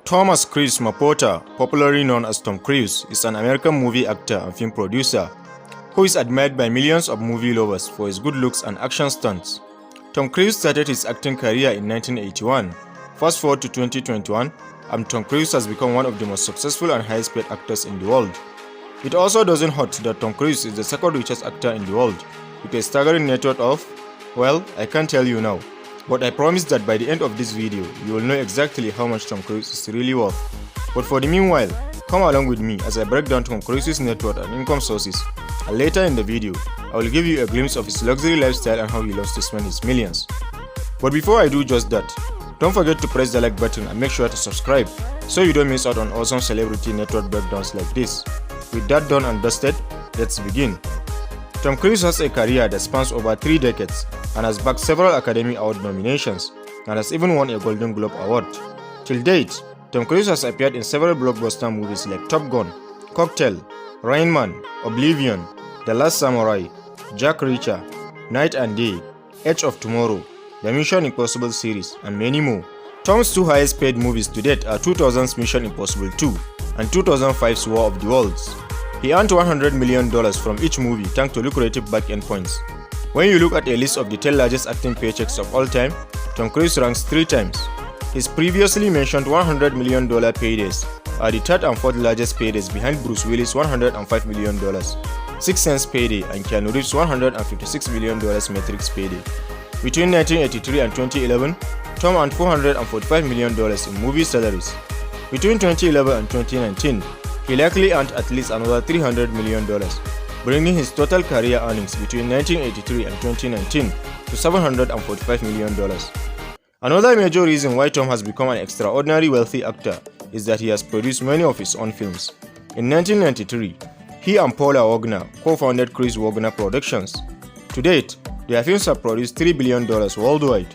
Thomas Chris Mapota, popularly known as Tom Cruise, is an American movie actor and film producer who is admired by millions of movie lovers for his good looks and action stunts. Tom Cruise started his acting career in 1981. Fast forward to 2021, and Tom Cruise has become one of the most successful and highest paid actors in the world. It also doesn't hurt that Tom Cruise is the second richest actor in the world, with a staggering net worth of, well, I can't tell you now. But I promise that by the end of this video, you will know exactly how much Tom Cruise is really worth. But for the meanwhile, come along with me as I break down Tom Cruise's net worth and income sources. And later in the video, I will give you a glimpse of his luxury lifestyle and how he loves to spend his millions. But before I do just that, don't forget to press the like button and make sure to subscribe so you don't miss out on awesome celebrity net worth breakdowns like this. With that done and dusted, let's begin. Tom Cruise has a career that spans over 3 decades and has bagged several Academy Award nominations and has even won a Golden Globe Award. Till date, Tom Cruise has appeared in several blockbuster movies like Top Gun, Cocktail, Rain Man, Oblivion, The Last Samurai, Jack Reacher, Night and Day, Edge of Tomorrow, the Mission Impossible series, and many more. Tom's 2 highest paid movies to date are 2000's Mission Impossible 2 and 2005's War of the Worlds. He earned $100 million from each movie thanks to lucrative back-end points. When you look at a list of the 10 largest acting paychecks of all time, Tom Cruise ranks 3 times. His previously mentioned $100 million paydays are the 3rd and 4th largest paydays behind Bruce Willis' $105 million, 6 Sense payday, and Keanu Reeves' $156 million Matrix payday. Between 1983 and 2011, Tom earned $445 million in movie salaries. Between 2011 and 2019, he likely earned at least another $300 million, bringing his total career earnings between 1983 and 2019 to $745 million. Another major reason why Tom has become an extraordinarily wealthy actor is that he has produced many of his own films. In 1993, he and Paula Wagner co-founded Chris Wagner Productions. To date, their films have produced $3 billion worldwide.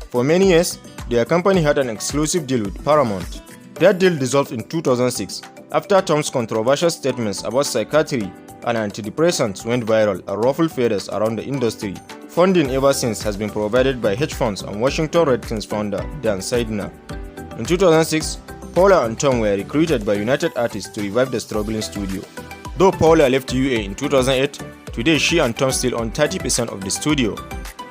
For many years, their company had an exclusive deal with Paramount. That deal dissolved in 2006 after Tom's controversial statements about psychiatry and antidepressants went viral and ruffled feathers around the industry. Funding ever since has been provided by hedge funds and Washington Redskins founder Dan Seidner. In 2006, Paula and Tom were recruited by United Artists to revive the struggling studio. Though Paula left UA in 2008, today she and Tom still own 30% of the studio.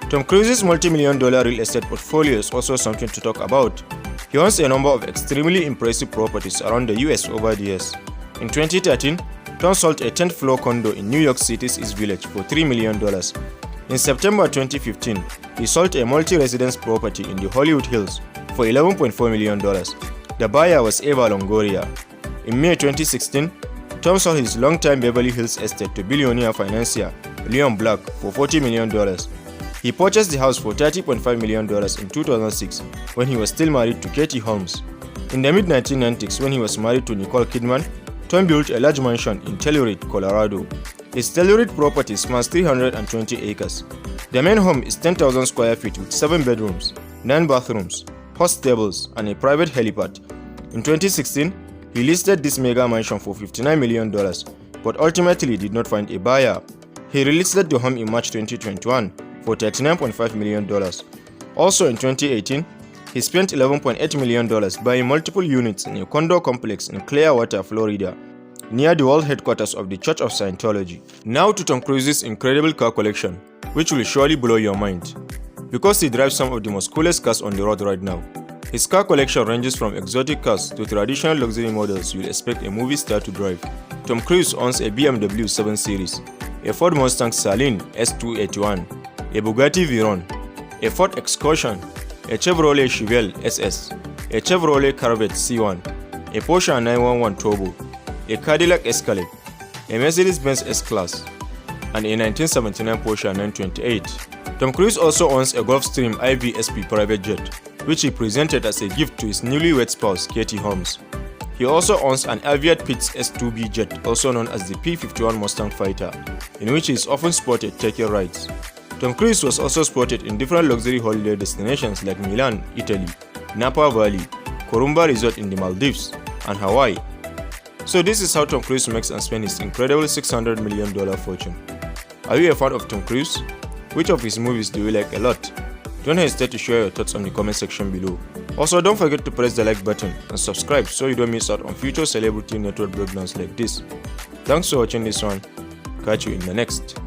Tom Cruise's multi-million-dollar real estate portfolio is also something to talk about. He owns a number of extremely impressive properties around the US over the years. In 2013, Tom sold a 10th floor condo in New York City's East Village for $3 million. In September 2015, he sold a multi-residence property in the Hollywood Hills for $11.4 million. The buyer was Eva Longoria. In May 2016, Tom sold his longtime Beverly Hills estate to billionaire financier Leon Black for $40 million. He purchased the house for $30.5 million in 2006 when he was still married to Katie Holmes. In the mid-1990s, when he was married to Nicole Kidman, Tom built a large mansion in Telluride, Colorado. His Telluride property spans 320 acres. The main home is 10,000 square feet with 7 bedrooms, 9 bathrooms, horse stables, and a private helipad. In 2016, he listed this mega mansion for $59 million, but ultimately did not find a buyer. He relisted the home in March 2021 for $39.5 million. Also in 2018, he spent $11.8 million buying multiple units in a condo complex in Clearwater, Florida, near the world headquarters of the Church of Scientology. Now to Tom Cruise's incredible car collection, which will surely blow your mind, because he drives some of the most coolest cars on the road right now. His car collection ranges from exotic cars to traditional luxury models you'll expect a movie star to drive. Tom Cruise owns a BMW 7 Series, a Ford Mustang Saloon S281, a Bugatti Veyron, a Ford Excursion, a Chevrolet Chevelle SS, a Chevrolet Corvette C1, a Porsche 911 Turbo, a Cadillac Escalade, a Mercedes-Benz S-Class, and a 1979 Porsche 928. Tom Cruise also owns a Gulfstream IVSP private jet, which he presented as a gift to his newlywed spouse Katie Holmes. He also owns an Aviat Pitts S2B jet, also known as the P-51 Mustang Fighter, in which he is often spotted taking rides. Tom Cruise was also spotted in different luxury holiday destinations like Milan, Italy, Napa Valley, Korumba Resort in the Maldives, and Hawaii. So this is how Tom Cruise makes and spends his incredible $600 million fortune. Are you a fan of Tom Cruise? Which of his movies do you like a lot? Don't hesitate to share your thoughts on the comment section below. Also, don't forget to press the like button and subscribe so you don't miss out on future celebrity network breakdowns like this. Thanks for watching this one. Catch you in the next.